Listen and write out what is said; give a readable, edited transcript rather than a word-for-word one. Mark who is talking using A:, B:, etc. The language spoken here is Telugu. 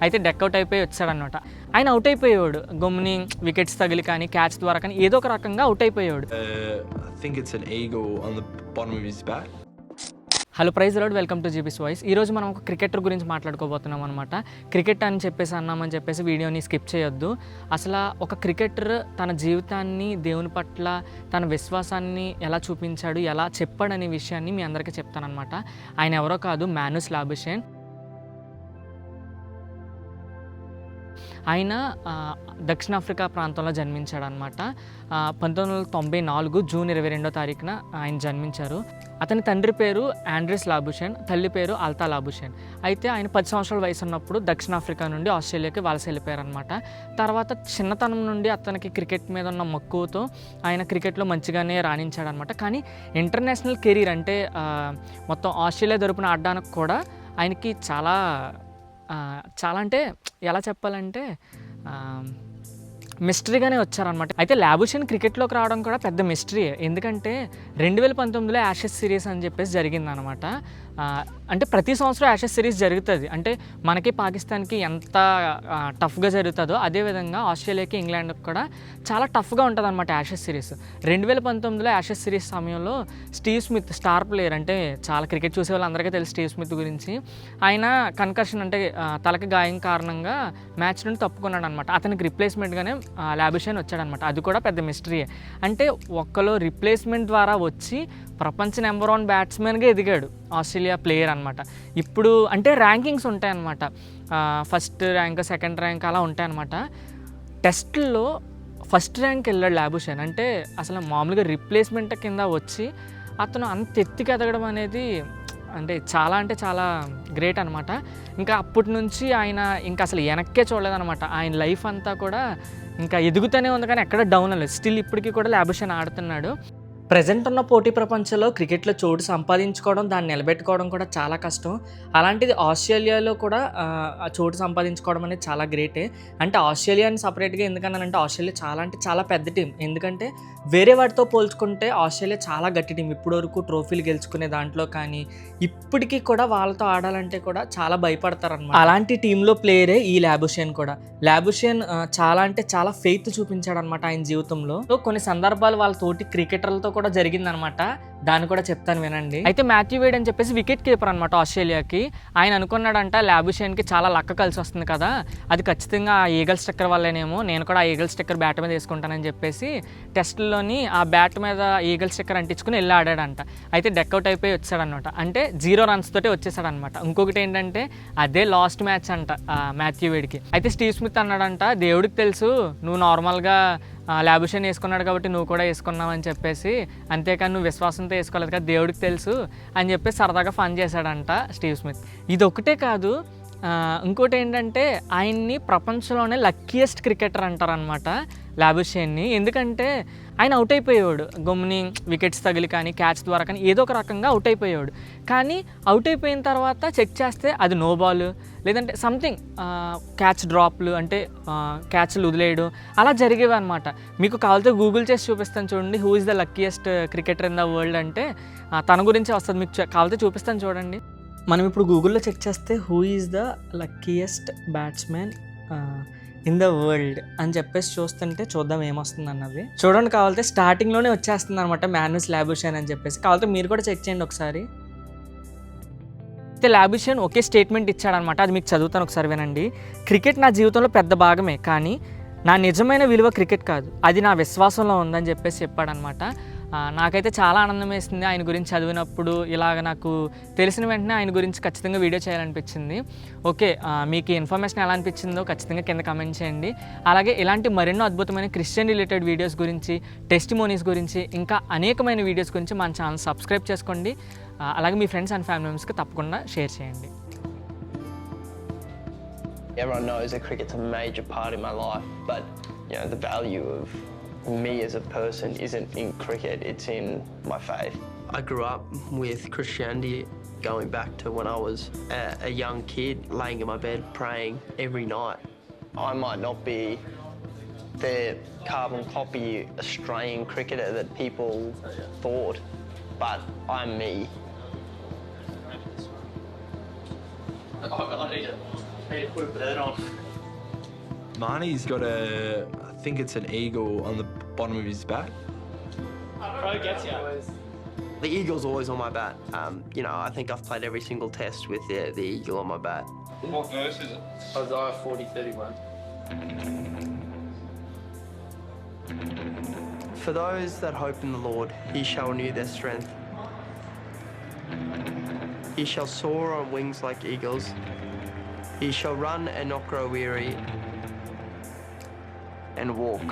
A: అయితే డెక్అవుట్ అయిపోయి వచ్చాడనమాట. ఆయన అవుట్ అయిపోయేవాడు గమ్ముని, వికెట్స్ తగిలి కానీ క్యాచ్ ద్వారా కానీ ఏదో ఒక రకంగా అవుట్ అయిపోయేవాడు. Hello praise Lord, welcome to జీబీస్ వాయిస్. ఈరోజు మనం ఒక క్రికెటర్ గురించి మాట్లాడుకోబోతున్నాం అనమాట. క్రికెట్ అని చెప్పేసి అన్నామని చెప్పేసి వీడియోని స్కిప్ చేయొద్దు. అసలు ఒక క్రికెటర్ తన జీవితాన్ని దేవుని పట్ల తన విశ్వాసాన్ని ఎలా చూపించాడు, ఎలా చెప్పాడనే విషయాన్ని మీ అందరికీ చెప్తానమాట. ఆయన ఎవరో కాదు, మాన్యూస్ లాబుషేన్. ఆయన దక్షిణాఫ్రికా ప్రాంతంలో జన్మించాడనమాట. 1994 జూన్ 22వ తారీఖున ఆయన జన్మించారు. అతని తండ్రి పేరు ఆండ్రెస్ లాబుషేన్, తల్లి పేరు అల్తా లాబుషేన్. అయితే ఆయన 10 సంవత్సరాల వయసు ఉన్నప్పుడు దక్షిణాఫ్రికా నుండి ఆస్ట్రేలియాకి వలస వెళ్ళిపోయారనమాట. తర్వాత చిన్నతనం నుండి అతనికి క్రికెట్ మీద ఉన్న మక్కువతో ఆయన క్రికెట్లో మంచిగానే రాణించాడనమాట. కానీ ఇంటర్నేషనల్ కెరీర్ అంటే మొత్తం ఆస్ట్రేలియా తరపున ఆడడానికి కూడా ఆయనకి చాలా అంటే ఎలా చెప్పాలంటే మిస్టరీగానే వచ్చారనమాట. అయితే లాబుషేన్ క్రికెట్లోకి రావడం కూడా పెద్ద మిస్టరీయే. ఎందుకంటే 2019లో యాషెస్ సిరీస్ అని చెప్పేసి జరిగిందనమాట. అంటే ప్రతి సంవత్సరం యాషెస్ సిరీస్ జరుగుతుంది. అంటే మనకి పాకిస్తాన్కి ఎంత టఫ్గా జరుగుతుందో అదేవిధంగా ఆస్ట్రేలియాకి ఇంగ్లాండ్కి కూడా చాలా టఫ్గా ఉంటుంది అనమాట యాషెస్ సిరీస్. 2019లో యాషెస్ సిరీస్ సమయంలో స్టీవ్ స్మిత్, స్టార్ ప్లేయర్, అంటే చాలా క్రికెట్ చూసే వాళ్ళందరికీ తెలుసు స్టీవ్ స్మిత్ గురించి. ఆయన కన్కర్షన్ అంటే తలకి గాయం కారణంగా మ్యాచ్ నుండి తప్పుకున్నాడు అనమాట. అతనికి రిప్లేస్మెంట్గానే లాబుషేన్ వచ్చాడనమాట. అది కూడా పెద్ద మిస్టరీయే. అంటే ఒక్కలో రిప్లేస్మెంట్ ద్వారా వచ్చి ప్రపంచ నెంబర్ 1 బ్యాట్స్మెన్గా ఎదిగాడు ఆస్ట్రేలియా ప్లేయర్ అనమాట. ఇప్పుడు అంటే ర్యాంకింగ్స్ ఉంటాయన్నమాట. ఫస్ట్ ర్యాంక్, సెకండ్ ర్యాంక్ అలా ఉంటాయన్నమాట. టెస్టుల్లో ఫస్ట్ ర్యాంక్ వెళ్ళాడు లాబుషేన్. అంటే అసలు మామూలుగా రిప్లేస్మెంట్ కింద వచ్చి అతను అంత ఎత్తుకి ఎదగడం అనేది అంటే చాలా గ్రేట్ అనమాట. ఇంకా అప్పటి నుంచి ఆయన ఇంకా అసలు వెనక్కే చూడలేదనమాట. ఆయన లైఫ్ అంతా కూడా ఇంకా ఎదుగుతూనే ఉంది కానీ ఎక్కడ డౌన్ అవ్వలేదు. స్టిల్ ఇప్పటికీ కూడా లాబుషేన్ ఆడుతున్నాడు. ప్రజెంట్ ఉన్న పోటీ ప్రపంచంలో క్రికెట్లో చోటు సంపాదించుకోవడం, దాన్ని నిలబెట్టుకోవడం కూడా చాలా కష్టం. అలాంటిది ఆస్ట్రేలియాలో కూడా ఆ చోటు సంపాదించుకోవడం అనేది చాలా గ్రేటే. అంటే ఆస్ట్రేలియాని సపరేట్గా ఎందుకన్నానంటే ఆస్ట్రేలియా చాలా పెద్ద టీం. ఎందుకంటే వేరే వాటితో పోల్చుకుంటే ఆస్ట్రేలియా చాలా గట్టి టీం. ఇప్పటివరకు ట్రోఫీలు గెలుచుకునే దాంట్లో కానీ ఇప్పటికీ కూడా వాళ్ళతో ఆడాలంటే కూడా చాలా భయపడతారన్నమాట. అలాంటి టీంలో ప్లేయరే ఈ లాబుషేన్ కూడా. లాబుషేన్ చాలా ఫెయిత్ చూపించాడు అనమాట ఆయన జీవితంలో. కొన్ని సందర్భాలు వాళ్ళ తోటి క్రికెటర్లతో కూడా జరిగిందనమాట. దాన్ని కూడా చెప్తాను వినండి. అయితే మాథ్యూ వేడ్ అని చెప్పేసి వికెట్ కీపర్ అనమాట ఆస్ట్రేలియాకి. ఆయన అనుకున్నాడంట లాబుషేన్కి చాలా లక్క కలిసి వస్తుంది కదా, అది ఖచ్చితంగా ఆ ఈగల్ స్టిక్కర్ వల్లేనేమో, నేను కూడా ఆ ఈగల్ స్టిక్కర్ బ్యాట్ మీద వేసుకుంటానని చెప్పేసి టెస్ట్లోని ఆ బ్యాట్ మీద ఈగల్ స్టిక్కర్ అంటించుకుని వెళ్ళి ఆడాడంట. అయితే డెక్అవుట్ అయిపోయి వచ్చాడనమాట. అంటే 0 runs తోటే వచ్చేసాడనమాట. ఇంకొకటి ఏంటంటే అదే లాస్ట్ మ్యాచ్ అంట మాథ్యూ వేడ్కి. అయితే స్టీవ్ స్మిత్ అన్నాడంట, దేవుడికి తెలుసు నువ్వు నార్మల్గా లాబుషేన్ వేసుకున్నాడు కాబట్టి నువ్వు కూడా వేసుకున్నావు అని చెప్పేసి, అంతేకాని నువ్వు విశ్వాసంతో వేసుకోలేదు కదా, దేవుడికి తెలుసు అని చెప్పేసి సరదాగా ఫన్ చేశాడంట స్టీవ్ స్మిత్. ఇది ఒకటే కాదు, ఇంకోటి ఏంటంటే ఆయన్ని ప్రపంచంలోనే లక్కీయెస్ట్ క్రికెటర్ అంటారనమాట లాబుషేన్ని. ఎందుకంటే ఆయన అవుట్ అయిపోయేవాడు గమ్ముని, వికెట్స్ తగిలి కానీ క్యాచ్ ద్వారా కానీ ఏదో ఒక రకంగా అవుట్ అయిపోయేవాడు. కానీ అవుట్ అయిపోయిన తర్వాత చెక్ చేస్తే అది నో బాల్, లేదంటే సంథింగ్ క్యాచ్ డ్రాప్లు, అంటే క్యాచ్లు వదిలేయడం అలా జరిగేవి అనమాట. మీకు కావాలితే గూగుల్ చేసి చూపిస్తాను చూడండి, who is the luckiest cricketer in the world అంటే తన గురించి వస్తుంది. మీకు కావాలితే చూపిస్తాను చూడండి. మనం ఇప్పుడు గూగుల్లో చెక్ చేస్తే who is the luckiest batsmen in the world అని చెప్పేసి చూస్తుంటే చూద్దాం ఏమొస్తుంది అన్నది. చూడండి, కావాలితే స్టార్టింగ్లోనే వచ్చేస్తుంది అనమాట మాన్యూస్ లాబుషేన్ అని చెప్పేసి. కావాలితే మీరు కూడా చెక్ చేయండి ఒకసారి. అయితే లాబుషేన్ ఒకే స్టేట్మెంట్ ఇచ్చాడనమాట, అది మీకు చదువుతాను ఒకసారి వినండి. క్రికెట్ నా జీవితంలో పెద్ద భాగమే, కానీ నా నిజమైన విలువ క్రికెట్ కాదు, అది నా విశ్వాసంలో ఉందని చెప్పేసి చెప్పాడనమాట. నాకైతే చాలా ఆనందం వేసింది ఆయన గురించి చదివినప్పుడు. ఇలాగ నాకు తెలిసిన వెంటనే ఆయన గురించి ఖచ్చితంగా వీడియో చేయాలనిపించింది. ఓకే, మీకు ఇన్ఫర్మేషన్ ఎలా అనిపించిందో ఖచ్చితంగా కింద కామెంట్ చేయండి. అలాగే ఇలాంటి మరెన్నో అద్భుతమైన క్రిస్టియన్ రిలేటెడ్ వీడియోస్ గురించి, టెస్టిమోనీస్ గురించి, ఇంకా అనేకమైన వీడియోస్ గురించి మన ఛానల్ సబ్స్క్రైబ్ చేసుకోండి. అలాగే మీ ఫ్రెండ్స్ అండ్ ఫ్యామిలీ మెంబర్స్కి తప్పకుండా షేర్ చేయండి.
B: Everyone knows that cricket's a major part in my life, but the value of me as a person isn't in cricket, it's in my faith. I grew up with Christianity going back to when I was a young kid, laying in my bed praying every night. I might not be the carbon copy Australian cricketer that people thought, but I'm me.
A: Need to put a bird on.
C: Marnie's got I think it's an eagle on the bottom of his bat.
A: Bro gets ya.
B: The eagle's always on my bat. You know, I think I've played every single test with the eagle on my bat.
D: What verse is it?
B: Isaiah 40:31. For those that hope in the Lord, he shall renew their strength. He shall soar on wings like eagles. He shall run and not grow weary, and walk